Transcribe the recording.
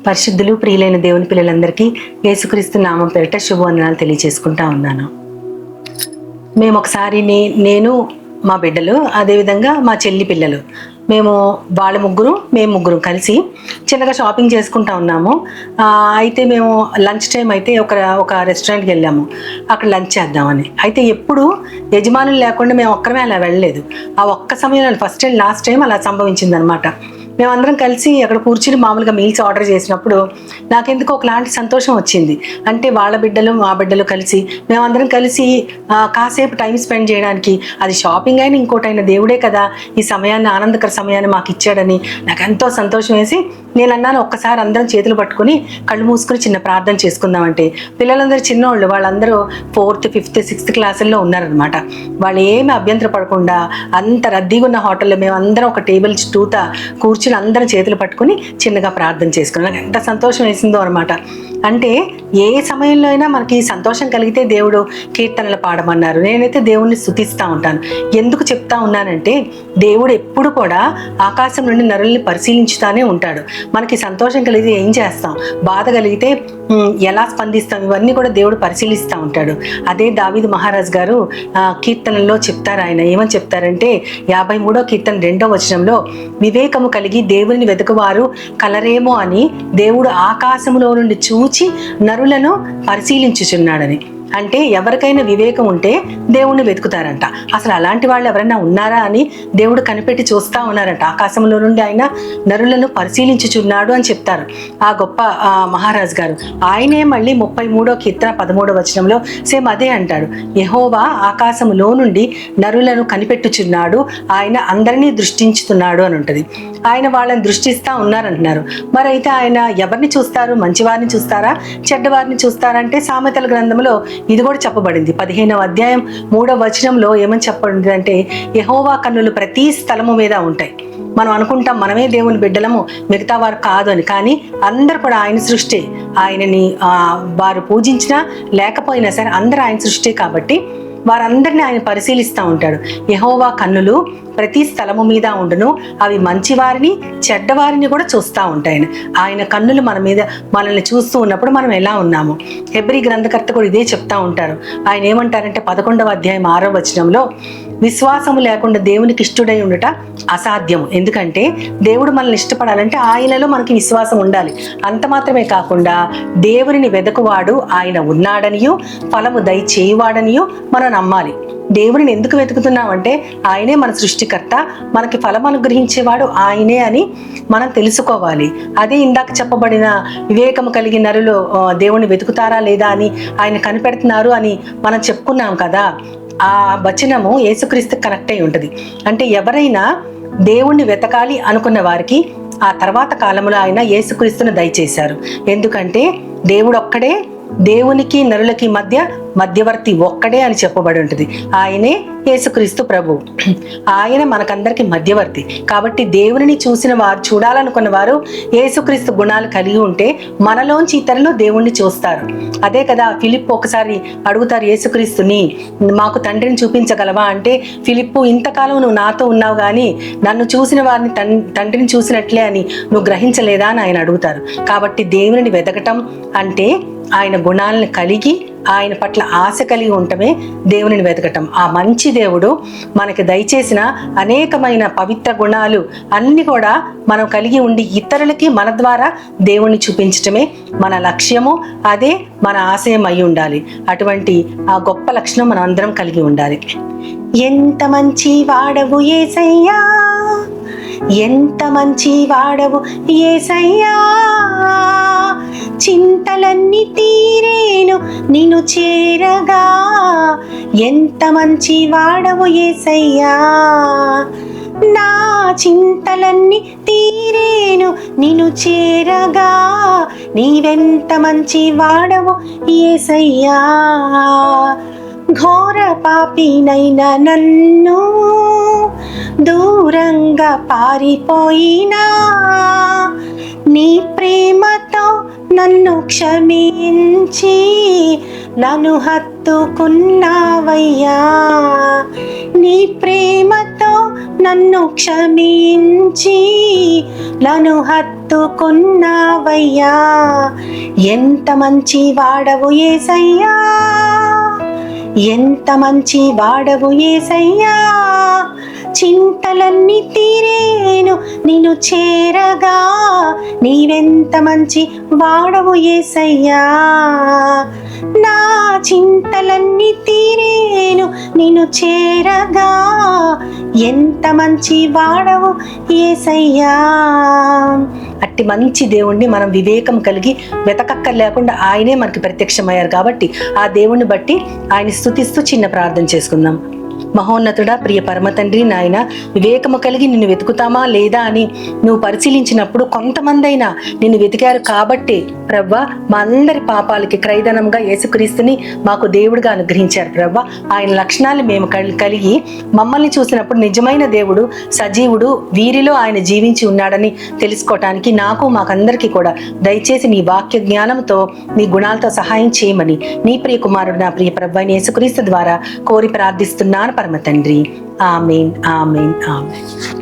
పరిశుద్ధులు ప్రియులైన దేవుని పిల్లలందరికీ యేసుక్రీస్తు నామం పేరిట శుభవందనాలు తెలియజేసుకుంటా ఉన్నాను. మేము ఒకసారి నేను మా బిడ్డలు, అదేవిధంగా మా చెల్లి పిల్లలు, మేము మేము ముగ్గురు కలిసి చిన్నగా షాపింగ్ చేసుకుంటా ఉన్నాము. అయితే మేము లంచ్ టైం అయితే ఒక రెస్టారెంట్కి వెళ్ళాము. అక్కడ లంచ్ చేద్దామని. అయితే ఎప్పుడు యజమానులు లేకుండా మేము ఒక్కరమే అలా వెళ్ళలేదు. ఆ ఒక్క సమయంలో ఫస్ట్ అండ్ లాస్ట్ టైం అలా సంభవించింది అనమాట. మేమందరం కలిసి అక్కడ కూర్చుని మామూలుగా మీల్స్ ఆర్డర్ చేసినప్పుడు నాకెందుకో ఒకలాంటి సంతోషం వచ్చింది. అంటే వాళ్ళ బిడ్డలు మా బిడ్డలు కలిసి మేమందరం కలిసి కాసేపు టైం స్పెండ్ చేయడానికి, అది షాపింగ్ అయినా ఇంకోటైనా దేవుడే కదా ఈ సమయాన్ని, ఆనందకర సమయాన్ని మాకు ఇచ్చాడని నాకు ఎంతో సంతోషం వేసి నేను అన్నాను, ఒక్కసారి అందరం చేతులు పట్టుకుని కళ్ళు మూసుకుని చిన్న ప్రార్థన చేసుకుందామంటే పిల్లలందరూ చిన్నోళ్ళు, వాళ్ళందరూ 4th, 5th, 6th క్లాసుల్లో ఉన్నారనమాట. వాళ్ళు ఏమి అభ్యంతర పడకుండా అంత రద్దీగా ఉన్న హోటల్లో మేమందరం ఒక టేబుల్ చుట్టూతా కూర్చుని అందరం చేతులు పట్టుకుని చిన్నగా ప్రార్థన చేసుకున్నాం. నాకు ఎంత సంతోషం వేసిందో అనమాట. అంటే ఏ సమయంలో అయినా మనకి సంతోషం కలిగితే దేవుడు కీర్తనలు పాడమన్నారు. నేనైతే దేవుణ్ణి స్తుతిస్తూ ఉంటాను. ఎందుకు చెప్తా ఉన్నానంటే దేవుడు ఎప్పుడు కూడా ఆకాశం నుండి నరుల్ని పరిశీలించుతానే ఉంటాడు. మనకి సంతోషం కలిగితే ఏం చేస్తాం, బాధ కలిగితే ఎలా స్పందిస్తాం, ఇవన్నీ కూడా దేవుడు పరిశీలిస్తూ ఉంటాడు. అదే దావీదు మహారాజ్ గారు కీర్తనలో చెప్తారు. ఆయన ఏమని చెప్తారంటే 53వ కీర్తన 2వ వచనంలో, వివేకము కలిగి దేవుని వెతుకువారు కలరేమో అని దేవుడు ఆకాశములో నుండి చూచి నరులను పరిశీలించుచున్నాడని. అంటే ఎవరికైనా వివేకం ఉంటే దేవుణ్ణి వెతుకుతారంట. అసలు అలాంటి వాళ్ళు ఎవరైనా ఉన్నారా అని దేవుడు కనిపెట్టి చూస్తూ ఉన్నారంట. ఆకాశంలో నుండి ఆయన నరులను పరిశీలించుచున్నాడు అని చెప్తారు ఆ గొప్ప మహారాజ్ గారు. ఆయనే మళ్ళీ 33వ కీర్తన 13వ వచనంలో సేమ్ అదే అంటాడు. యెహోవా ఆకాశములో నుండి నరులను కనిపెట్టుచున్నాడు, ఆయన అందరినీ దృష్టించుతున్నాడు అని ఉంటుంది. ఆయన వాళ్ళని దృష్టిస్తూ ఉన్నారంటున్నారు. మరి అయితే ఆయన ఎవరిని చూస్తారు? మంచివారిని చూస్తారా, చెడ్డవారిని చూస్తారా అంటే సామెతల గ్రంథంలో ఇది కూడా చెప్పబడింది. 15వ అధ్యాయం 3వ వచనంలో ఏమని చెప్పబడింది అంటే, యెహోవా కన్నులు ప్రతి స్థలము మీద ఉంటాయి. మనం అనుకుంటాం మనమే దేవుని బిడ్డలము, మిగతా వారు కాదు అని. కానీ అందరు కూడా ఆయన సృష్టి. ఆయనని వారు పూజించినా లేకపోయినా సరే అందరూ ఆయన సృష్టి కాబట్టి వారందరినీ ఆయన పరిశీలిస్తూ ఉంటాడు. యెహోవా కన్నులు ప్రతి స్థలము మీద ఉండును, అవి మంచివారిని చెడ్డవారిని కూడా చూస్తూ ఉంటాయని. ఆయన కన్నులు మన మీద మనల్ని చూస్తూ ఉన్నప్పుడు మనం ఎలా ఉన్నాము. హెబ్రీ గ్రంథకర్త కూడా ఇదే చెప్తా ఉంటారు. ఆయన ఏమంటారంటే 11వ అధ్యాయం 6వ వచనంలో, విశ్వాసము లేకుండా దేవునికి ఇష్టడై ఉండట అసాధ్యము. ఎందుకంటే దేవుడు మనల్ని ఇష్టపడాలంటే ఆయనలో మనకి విశ్వాసం ఉండాలి. అంత మాత్రమే కాకుండా దేవుని వెదకువాడు ఆయన ఉన్నాడనియు ఫలము దయచేయువాడనియు మనం నమ్మాలి. దేవుడిని ఎందుకు వెతుకుతున్నామంటే ఆయనే మన సృష్టికర్త, మనకి ఫలం అనుగ్రహించేవాడు ఆయనే అని మనం తెలుసుకోవాలి. అదే ఇందాక చెప్పబడిన వివేకము కలిగిన నరులు దేవుని వెతుకుతారా లేదా అని ఆయన కనిపెడుతున్నారు అని మనం చెప్పుకున్నాం కదా. ఆ వచనము యేసుక్రీస్తు కనెక్ట్ అయి ఉంటుంది. అంటే ఎవరైనా దేవుణ్ణి వెతకాలి అనుకున్న వారికి ఆ తర్వాత కాలంలో ఆయన యేసుక్రీస్తును దయచేశారు. ఎందుకంటే దేవుడు ఒక్కడే, దేవునికి నరులకి మధ్యవర్తి ఒక్కడే అని చెప్పబడి ఉంటుంది. ఆయనే యేసుక్రీస్తు ప్రభు. ఆయన మనకందరికి మధ్యవర్తి. కాబట్టి దేవుని చూసిన వారు, చూడాలనుకున్న వారు యేసుక్రీస్తు గుణాలు కలిగి ఉంటే మనలోంచి ఇతరులు దేవుణ్ణి చూస్తారు. అదే కదా ఫిలిప్పు ఒకసారి అడుగుతారు యేసుక్రీస్తుని, మాకు తండ్రిని చూపించగలవా అంటే, ఫిలిప్పు ఇంతకాలం నువ్వు నాతో ఉన్నావు కానీ నన్ను చూసిన వారిని తండ్రిని చూసినట్లే అని నువ్వు గ్రహించలేదా అని ఆయన అడుగుతారు. కాబట్టి దేవుని వెతకటం అంటే ఆయన గుణాలను కలిగి ఆయన పట్ల ఆశ కలిగి ఉండటమే దేవుని వెతకటం. ఆ మంచి దేవుడు మనకి దయచేసిన అనేకమైన పవిత్ర గుణాలు అన్ని కూడా మనం కలిగి ఉండి ఇతరులకి మన ద్వారా దేవుణ్ణి చూపించటమే మన లక్ష్యము, అదే మన ఆశయం అయి ఉండాలి. అటువంటి ఆ గొప్ప లక్షణం మనం అందరం కలిగి ఉండాలి. ఎంత మంచి వాడవు యేసయ్యా, ఎంత మంచి వాడవు యేసయ్యా, చింతలన్నీ తీరేను నిన్ను చేరగా, ఎంత మంచి వాడవు యేసయ్యా, నా చింతలన్నీ తీరేను నిన్ను చేరగా, నీవెంత మంచి వాడవు యేసయ్యా. ఘోర పాపినైనా నన్ను దూరంగా పారిపోయినా నీ ప్రేమతో నన్ను క్షమించి నన్ను హత్తుకున్నావయ్యా. నీ ప్రేమతో నన్ను క్షమించి నన్ను హత్తుకున్నావయ్యా. ఎంత మంచి వాడవు యేసయ్యా, ఎంత మంచి వాడవు యేసయ్యా. చింతలన్నీ తీరేను నిన్ను చేరగా, నీవెంత మంచి వాడవు యేసయ్యా. నా చింతలన్నీ తీరేను నిన్ను చేరగా, ఎంత మంచి వాడవు యేసయ్యా. అట్టి మంచి దేవుణ్ణి మనం వివేకం కలిగి వెతకక్క లేకుండా ఆయనే మనకి ప్రత్యక్షమయ్యారు కాబట్టి ఆ దేవుణ్ణి బట్టి ఆయన స్తుతిస్తూ చిన్న ప్రార్థన చేసుకుందాం. మహోన్నతుడా, ప్రియ పరమ తండ్రి, నాయన వివేకము కలిగి నిన్ను వెతుకుతామా లేదా అని నువ్వు పరిశీలించినప్పుడు కొంతమంది అయినా నిన్ను వెతికారు కాబట్టి ప్రవ్వా, మా అందరి పాపాలకి క్రయధనంగా యేసుక్రీస్తుని మాకు దేవుడిగా అనుగ్రహించారు ప్రవ్వా. ఆయన లక్షణాలు మేము కలిగి మమ్మల్ని చూసినప్పుడు నిజమైన దేవుడు సజీవుడు, వీరిలో ఆయన జీవించి ఉన్నాడని తెలుసుకోవటానికి నాకు మాకందరికీ కూడా దయచేసి నీ వాక్య జ్ఞానంతో నీ గుణాలతో సహాయం చేయమని నీ ప్రియ కుమారుడు నా ప్రియ ప్రభువైన యేసుక్రీస్తు ద్వారా కోరి ప్రార్థిస్తున్నాను పరమ తండ్రి. ఆమేన్, ఆమేన్, ఆమేన్.